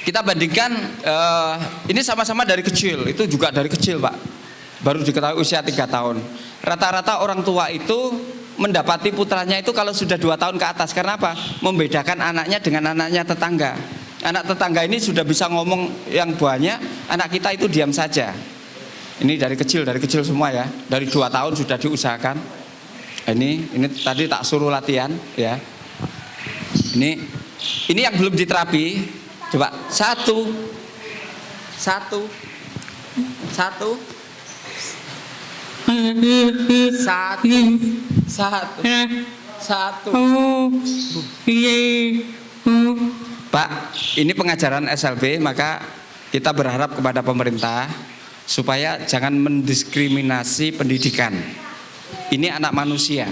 Kita bandingkan ini sama-sama dari kecil, itu juga dari kecil Pak. Baru diketahui usia 3 tahun. Rata-rata orang tua itu mendapati putranya itu kalau sudah 2 tahun ke atas. Karena apa? Membedakan anaknya dengan anaknya tetangga. Anak tetangga ini sudah bisa ngomong yang banyak, anak kita itu diam saja. Ini dari kecil semua ya. Dari 2 tahun sudah diusahakan. Ini tadi tak suruh latihan ya. Ini yang belum diterapi. Coba satu. Pak, ini pengajaran SLB, maka kita berharap kepada pemerintah supaya jangan mendiskriminasi pendidikan. Ini anak manusia.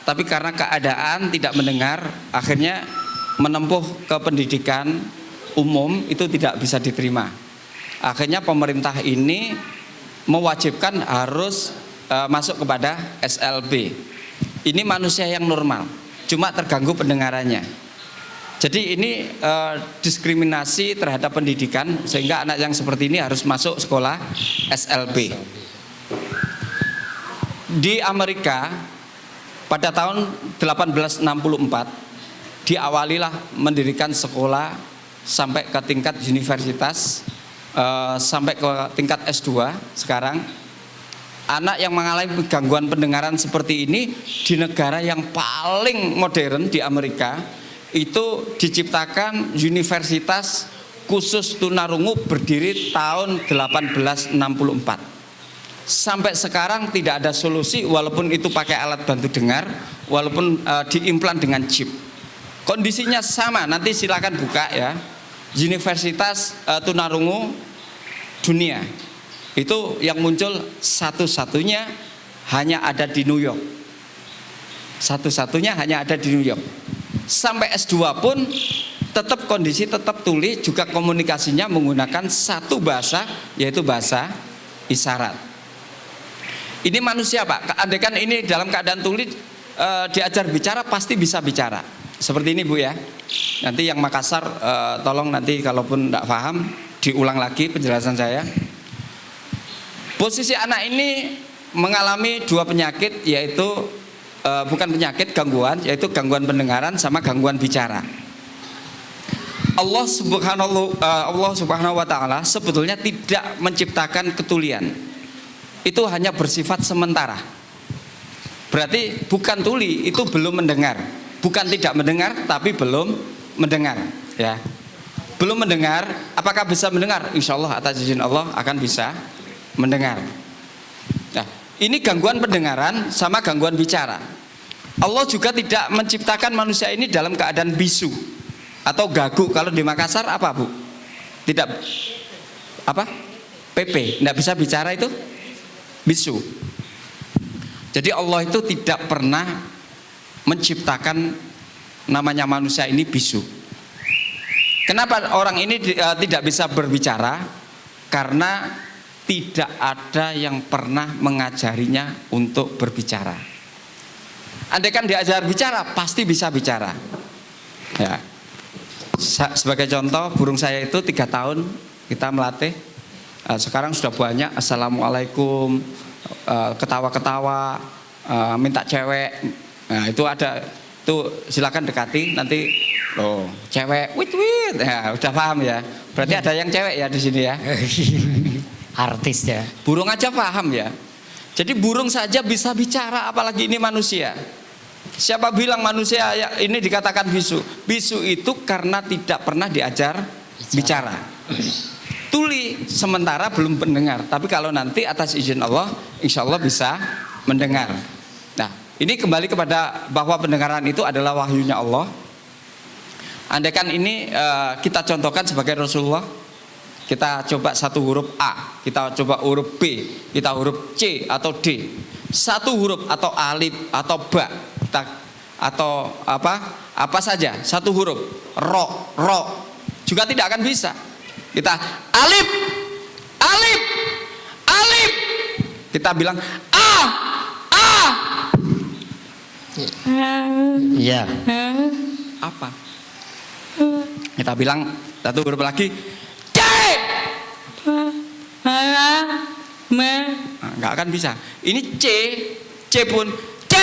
Tapi karena keadaan tidak mendengar, akhirnya menempuh ke pendidikan umum itu tidak bisa diterima. Akhirnya pemerintah ini mewajibkan harus masuk kepada SLB. Ini manusia yang normal, cuma terganggu pendengarannya. Jadi ini diskriminasi terhadap pendidikan, sehingga anak yang seperti ini harus masuk sekolah SLB. Di Amerika pada tahun 1864 diawalilah mendirikan sekolah sampai ke tingkat universitas, sampai ke tingkat S2. Sekarang anak yang mengalami gangguan pendengaran seperti ini di negara yang paling modern di Amerika itu diciptakan universitas khusus tunarungu berdiri tahun 1864. Sampai sekarang tidak ada solusi, walaupun itu pakai alat bantu dengar, walaupun diimplan dengan chip. Kondisinya sama, nanti silakan buka ya. Universitas tunarungu dunia. Itu yang muncul satu-satunya hanya ada di New York. Satu-satunya hanya ada di New York. Sampai S2 pun tetap kondisi tetap tuli, juga komunikasinya menggunakan satu bahasa, yaitu bahasa isyarat. Ini manusia Pak, andaikan ini dalam keadaan tuli diajar bicara pasti bisa bicara. Seperti ini Bu ya. Nanti yang Makassar tolong nanti kalaupun tidak paham diulang lagi penjelasan saya. Posisi anak ini mengalami 2 penyakit, yaitu bukan penyakit, gangguan, yaitu gangguan pendengaran sama gangguan bicara. Allah Subhanahu wa taala sebetulnya tidak menciptakan ketulian. Itu hanya bersifat sementara. Berarti bukan tuli, itu belum mendengar. Bukan tidak mendengar, tapi belum mendengar ya. Belum mendengar, apakah bisa mendengar? Insya Allah atas izin Allah akan bisa mendengar. Nah, ini gangguan pendengaran sama gangguan bicara. Allah juga tidak menciptakan manusia ini dalam keadaan bisu atau gagu. Kalau di Makassar apa Bu? Tidak apa? PP, tidak bisa bicara itu bisu. Jadi Allah itu tidak pernah menciptakan namanya manusia ini bisu. Kenapa orang ini tidak bisa berbicara? Karena tidak ada yang pernah mengajarinya untuk berbicara. Andaikan diajar bicara, pasti bisa bicara. Ya. Sebagai contoh, burung saya itu 3 tahun kita melatih. Sekarang sudah banyak assalamualaikum, ketawa-ketawa, minta cewek. Nah itu ada, itu silakan dekati nanti. Oh cewek, wit, ya udah paham ya. Berarti ada yang cewek ya di sini ya. Artis ya. Burung aja paham ya. Jadi burung saja bisa bicara, apalagi ini manusia. Siapa bilang manusia ini dikatakan bisu? Bisu itu karena tidak pernah diajar bicara. Tuli sementara belum mendengar, tapi kalau nanti atas izin Allah insya Allah bisa mendengar. Nah ini kembali kepada bahwa pendengaran itu adalah wahyunya Allah. Andaikan ini kita contohkan sebagai Rasulullah, kita coba satu huruf A, kita coba huruf B, kita huruf C atau D, satu huruf atau alif atau ba, kita, atau apa saja satu huruf, ro juga tidak akan bisa. Kita alif, alif, alif. Kita bilang a. Iya. Apa? Kita bilang satu huruf lagi, C. Nah, nggak akan bisa. Ini C pun C.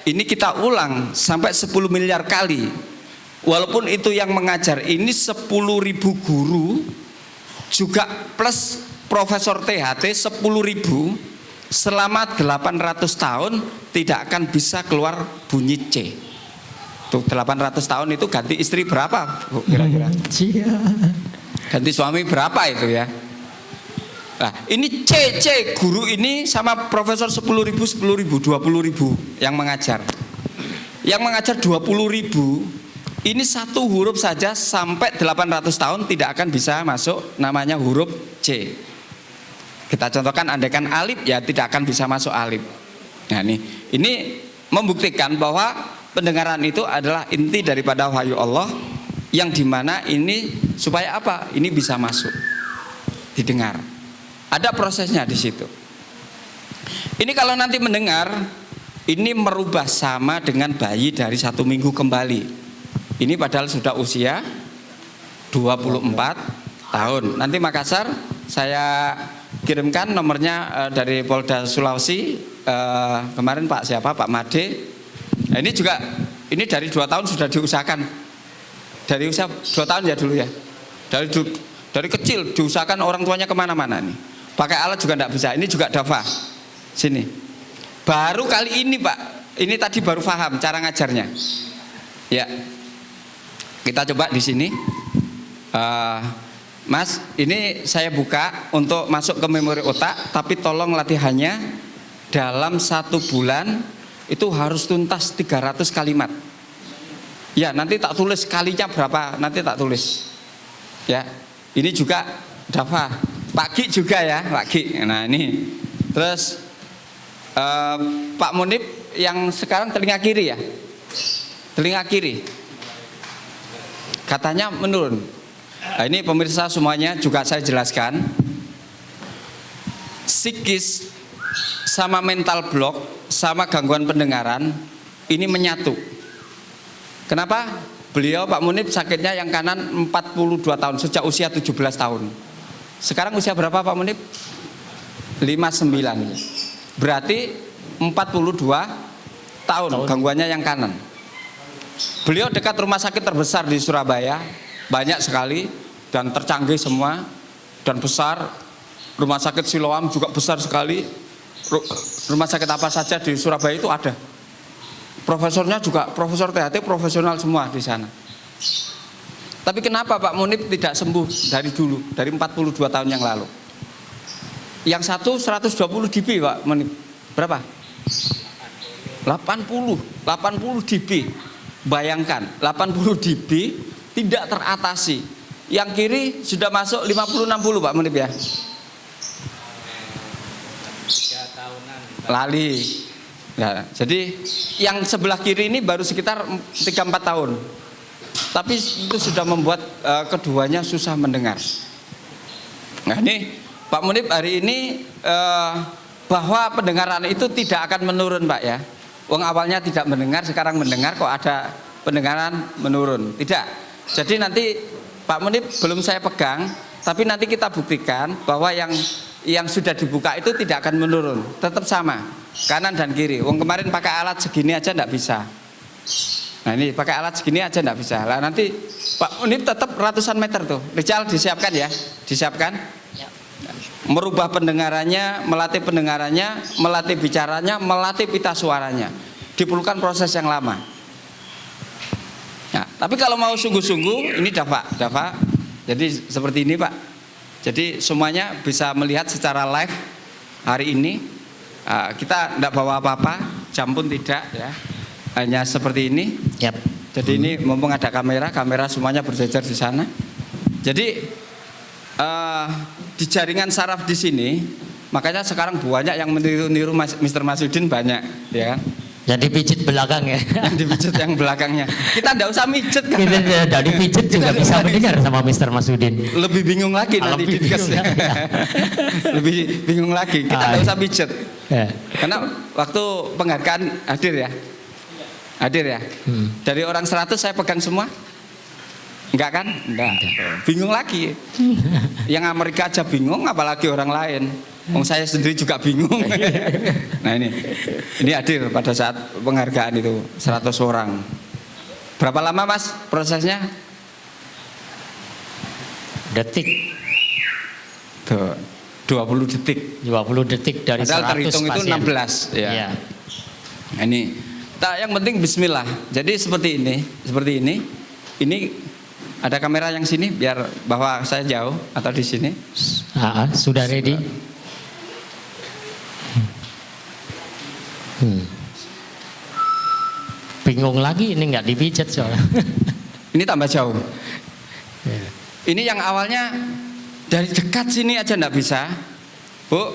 Ini kita ulang sampai 10 miliar kali. Walaupun itu yang mengajar ini 10.000 guru juga plus Profesor THT 10.000 selama 800 tahun tidak akan bisa keluar bunyi C. Tuh 800 tahun itu ganti istri berapa Bu, kira-kira? Ganti suami berapa itu ya? Nah, ini C guru ini sama profesor 10.000, 20.000 yang mengajar. Yang mengajar 20.000 ini satu huruf saja sampai 800 tahun tidak akan bisa masuk namanya huruf C. Kita contohkan andaikan alif ya tidak akan bisa masuk alif. Nah, ini membuktikan bahwa pendengaran itu adalah inti daripada wahyu Allah yang dimana ini supaya apa? Ini bisa masuk didengar. Ada prosesnya di situ. Ini kalau nanti mendengar, ini merubah sama dengan bayi dari 1 minggu kembali. Ini padahal sudah usia 24 tahun. Nanti Makassar saya kirimkan nomornya dari Polda Sulawesi. Kemarin Pak siapa? Pak Made. Nah, ini juga ini dari 2 tahun sudah diusahakan. Dari usia 2 tahun ya dulu ya. Dari kecil diusahakan orang tuanya kemana-mana nih. Pakai alat juga enggak bisa. Ini juga dafa. Sini. Baru kali ini Pak. Ini tadi baru paham cara ngajarnya. Ya. Kita coba di sini. Mas, ini saya buka untuk masuk ke memori otak. Tapi tolong latihannya dalam 1 bulan itu harus tuntas 300 kalimat. Ya, nanti tak tulis kalinya berapa. Nanti tak tulis. Ya. Ini juga dafa. Pak Ki juga ya, Pak Ki. Nah ini, terus Pak Munib yang sekarang telinga kiri ya, telinga kiri, katanya menurun. Nah, ini pemirsa semuanya juga saya jelaskan, psikis sama mental block sama gangguan pendengaran ini menyatu. Kenapa? Beliau Pak Munib sakitnya yang kanan 42 tahun sejak usia 17 tahun. Sekarang usia berapa Pak Munib? 59. Berarti 42 tahun gangguannya yang kanan. Beliau dekat rumah sakit terbesar di Surabaya, banyak sekali dan tercanggih semua dan besar. Rumah sakit Siloam juga besar sekali. Rumah sakit apa saja di Surabaya itu ada. Profesornya juga Profesor THT profesional semua di sana. Tapi kenapa Pak Munib tidak sembuh dari dulu, dari 42 tahun yang lalu? Yang satu 120 dB Pak Munib. Berapa? 80 dB. Bayangkan 80 dB tidak teratasi. Yang kiri sudah masuk 50-60 Pak Munib ya. 3 tahunan. Lali. Nah, jadi yang sebelah kiri ini baru sekitar 3-4 tahun. Tapi itu sudah membuat keduanya susah mendengar. Nah ini Pak Munib hari ini bahwa pendengaran itu tidak akan menurun Pak ya. Wong awalnya tidak mendengar, sekarang mendengar kok ada pendengaran menurun. Tidak. Jadi nanti Pak Munib belum saya pegang, tapi nanti kita buktikan bahwa yang sudah dibuka itu tidak akan menurun, tetap sama kanan dan kiri. Wong kemarin pakai alat segini aja enggak bisa. Nah ini pakai alat segini aja enggak bisa. Lah nanti Pak Munib tetap ratusan meter tuh. Rijal disiapkan ya, disiapkan. Merubah pendengarannya, melatih pendengarannya, melatih bicaranya, melatih pita suaranya. Diperlukan proses yang lama. Nah, tapi kalau mau sungguh-sungguh ini dafa. Jadi seperti ini Pak. Jadi semuanya bisa melihat secara live hari ini. Kita tidak bawa apa-apa, jam pun tidak ya. Hanya seperti ini. Yap. Jadi ini mumpung ada kamera semuanya berjejer di sana. Jadi di jaringan saraf di sini, makanya sekarang banyak yang meniru Mr. Masudin banyak, ya kan? Yang dipijit belakang ya. Yang dipijit yang belakangnya. Kita tidak usah mijet kan? Kita tidak dipijit juga bisa mendengar sama Mr. Masudin. Lebih bingung lagi nanti di tes. Lebih bingung lagi. Kita tidak usah mijet. Karena waktu penghargaan hadir ya. Hadir ya. Dari orang 100 saya pegang semua. Enggak kan? Enggak. Bingung lagi. Yang Amerika aja bingung, apalagi orang lain. Saya sendiri juga bingung. Nah ini hadir pada saat penghargaan itu 100 orang. Berapa lama Mas prosesnya? Detik. Tuh, 20 detik. 20 detik dari Padahal 100 terhitung itu pasien. 16 ya. Iya. Nah, ini yang penting bismillah. Jadi seperti ini. Ini ada kamera yang sini biar bahwa saya jauh atau di sini. Sudah ready. Bingung lagi ini nggak dipijat soalnya. Ini tambah jauh. Ya. Ini yang awalnya dari dekat sini aja nggak bisa. Bu,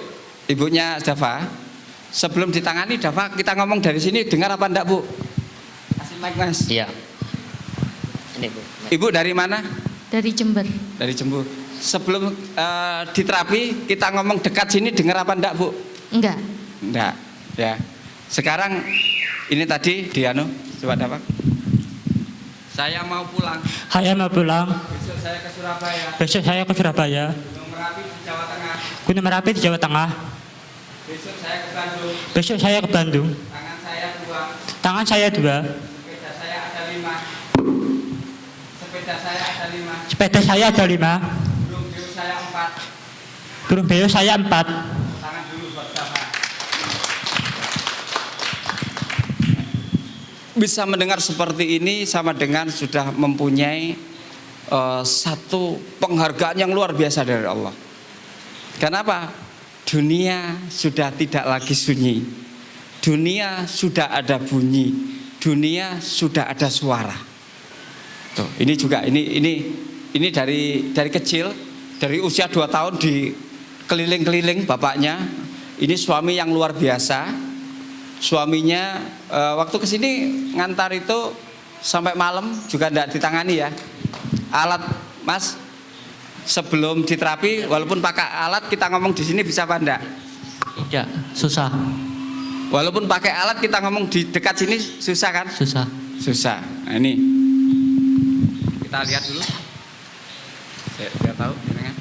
ibunya Dava. Sebelum ditangani Dava, kita ngomong dari sini dengar apa enggak Bu? Kasih mic Mas. Iya. Ini Bu. Ibu dari mana? Dari Jember. Dari Jember. Sebelum diterapi kita ngomong dekat sini dengar apa enggak Bu? Enggak. Enggak. Ya. Sekarang ini tadi Diano, coba Dava. Saya mau pulang. Saya mau pulang. Besok saya ke Surabaya. Besok saya ke Surabaya. Gunung Merapi di Jawa Tengah. Gunung Merapi di Jawa Tengah. Besok saya ke Bandung. Besok saya ke Bandung. Tangan saya 2. Tangan saya 2. Sepeda saya ada 5. Sepeda saya ada 5. Sepeda saya ada 5. Burung beo saya 4. Burung beo saya 4. Tangan dulu buat Dava. Bisa mendengar seperti ini sama dengan sudah mempunyai satu penghargaan yang luar biasa dari Allah. Kenapa? Dunia sudah tidak lagi sunyi. Dunia sudah ada bunyi. Dunia sudah ada suara. Tuh, ini juga ini dari kecil, dari usia 2 tahun di keliling-keliling bapaknya. Ini suami yang luar biasa. Suaminya waktu kesini ngantar itu sampai malam juga tidak ditangani ya. Alat Mas sebelum diterapi walaupun pakai alat kita ngomong di sini bisa apa enggak? Tidak, susah. Walaupun pakai alat kita ngomong di dekat sini susah kan? Susah. Susah. Nah ini kita lihat dulu. Biar tahu kan?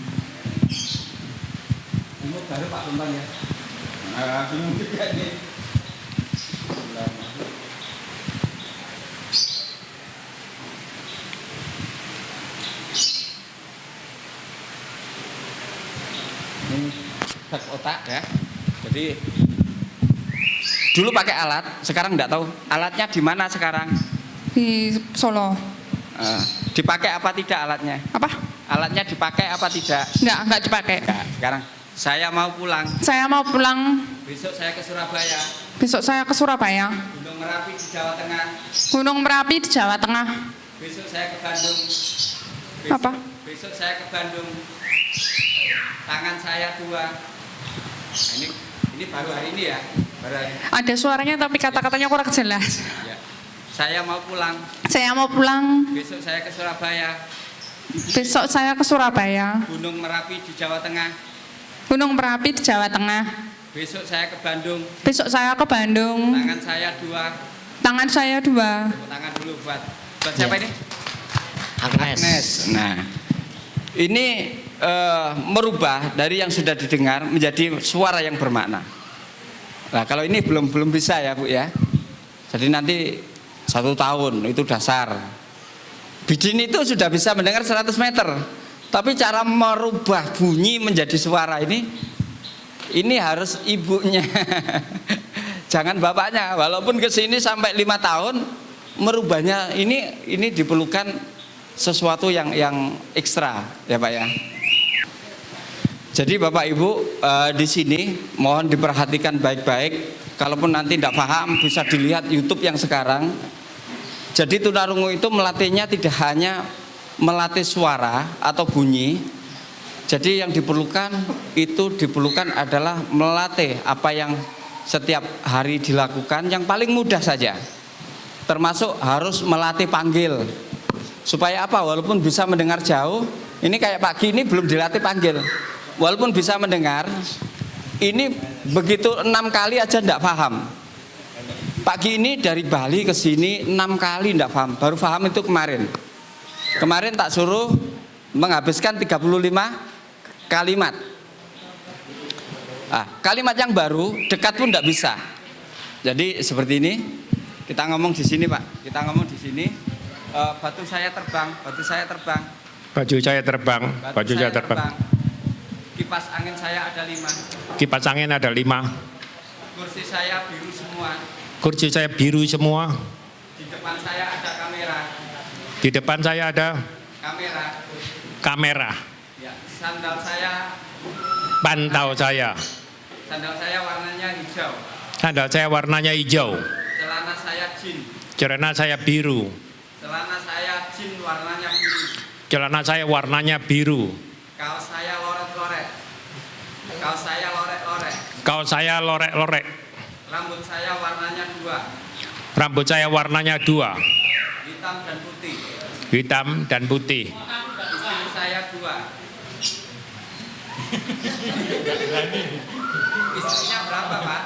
Ini baru Pak Tumpang ya. Nah, bingung juga nih. Ini cek otak ya. Jadi dulu pakai alat, sekarang enggak tahu. Alatnya di mana sekarang? Di Solo. Dipakai apa tidak alatnya? Apa? Alatnya dipakai apa tidak? Enggak dipakai. Enggak. Sekarang saya mau pulang. Saya mau pulang. Besok saya ke Surabaya. Besok saya ke Surabaya. Gunung Merapi di Jawa Tengah. Gunung Merapi di Jawa Tengah. Besok saya ke Bandung. Apa? Besok saya ke Bandung. Tangan saya 2. Nah, ini baru hari ini ya. Baru hari ini. Ada suaranya tapi kata-katanya kurang jelas. Ya. Saya mau pulang. Saya mau pulang. Besok saya ke Surabaya. Besok saya ke Surabaya. Gunung Merapi di Jawa Tengah. Gunung Merapi di Jawa Tengah. Besok saya ke Bandung. Besok saya ke Bandung. Tangan saya 2. Tangan saya 2. Tepuk tangan dulu buat siapa ini? Agnes. Nah, ini merubah dari yang sudah didengar menjadi suara yang bermakna. Nah, kalau ini belum bisa ya Bu ya. Jadi nanti 1 tahun itu dasar. Bidin itu sudah bisa mendengar 100 meter. Tapi cara merubah bunyi menjadi suara ini harus ibunya. Jangan bapaknya. Walaupun kesini sampai 5 tahun merubahnya ini diperlukan sesuatu yang ekstra ya Pak ya. Jadi Bapak Ibu di sini mohon diperhatikan baik-baik. Kalaupun nanti tidak paham bisa dilihat YouTube yang sekarang. Jadi tunarungu itu melatihnya tidak hanya melatih suara atau bunyi. Jadi yang diperlukan adalah melatih apa yang setiap hari dilakukan yang paling mudah saja. Termasuk harus melatih panggil. Supaya apa? Walaupun bisa mendengar jauh, ini kayak Pak Gini belum dilatih panggil. Walaupun bisa mendengar, Ini begitu 6 kali aja ndak paham. Pagi ini dari Bali ke sini 6 kali ndak paham. Baru paham itu kemarin. Kemarin tak suruh menghabiskan 35 kalimat. Kalimat yang baru dekat pun ndak bisa. Jadi seperti ini. Kita ngomong di sini, Pak. Kita ngomong di sini. Batu saya terbang, batu saya terbang. Baju saya terbang, baju saya terbang. Kipas angin saya ada 5. Kipas angin ada 5. Kursi saya biru semua. Kursi saya biru semua. Di depan saya ada kamera. Di depan saya ada Kamera. kamera. Ya, sandal saya. Pantau saya. Sandal saya warnanya hijau. Sandal saya warnanya hijau. Celana saya jin. Celana saya biru. Celana saya jin warnanya biru. Celana saya warnanya biru. Kaos saya loret-loret. Kaos saya lorek-lorek. Kaos saya lorek-lorek. Rambut saya warnanya 2. Rambut saya warnanya 2. Hitam dan putih. Hitam dan putih. Istri saya 2. Istrinya berapa, Pak?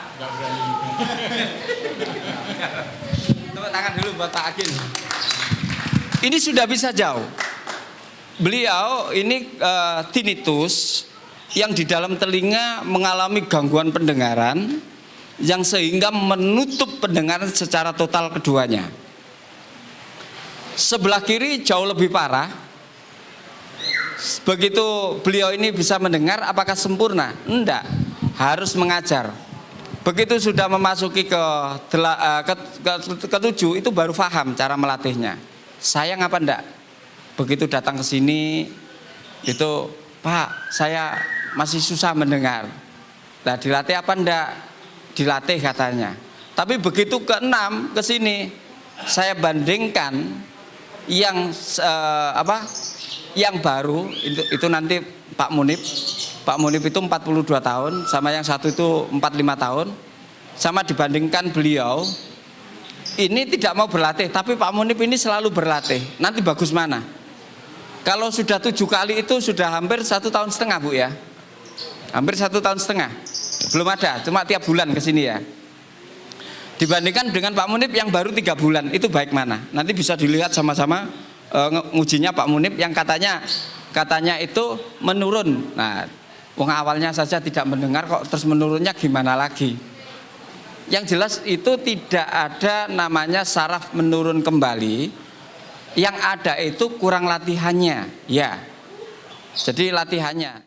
Tepuk tangan dulu buat Pak Agil. Ini sudah bisa jauh. Beliau ini tinnitus yang di dalam telinga mengalami gangguan pendengaran yang sehingga menutup pendengaran secara total keduanya. Sebelah kiri jauh lebih parah. Begitu beliau ini bisa mendengar, apakah sempurna? Enggak, harus mengajar. Begitu sudah memasuki ke-7 itu baru paham cara melatihnya. Sayang apa enggak? Begitu datang ke sini itu, Pak, saya masih susah mendengar. Nah, dilatih apa enggak? Dilatih katanya. Tapi begitu ke-6 ke sini, saya bandingkan yang yang baru itu nanti Pak Munib itu 42 tahun sama yang satu itu 45 tahun, sama dibandingkan beliau ini tidak mau berlatih, tapi Pak Munib ini selalu berlatih. Nanti bagus mana? Kalau sudah 7 kali itu sudah hampir 1,5 tahun Bu ya, hampir 1,5 tahun. Belum ada, cuma tiap bulan ke sini ya. Dibandingkan dengan Pak Munib yang baru 3 bulan, itu baik mana? Nanti bisa dilihat sama-sama ngujinya Pak Munib yang katanya itu menurun. Nah, wong awalnya saja tidak mendengar kok terus menurunnya gimana lagi? Yang jelas itu tidak ada namanya saraf menurun kembali. Yang ada itu kurang latihannya, ya. Jadi latihannya.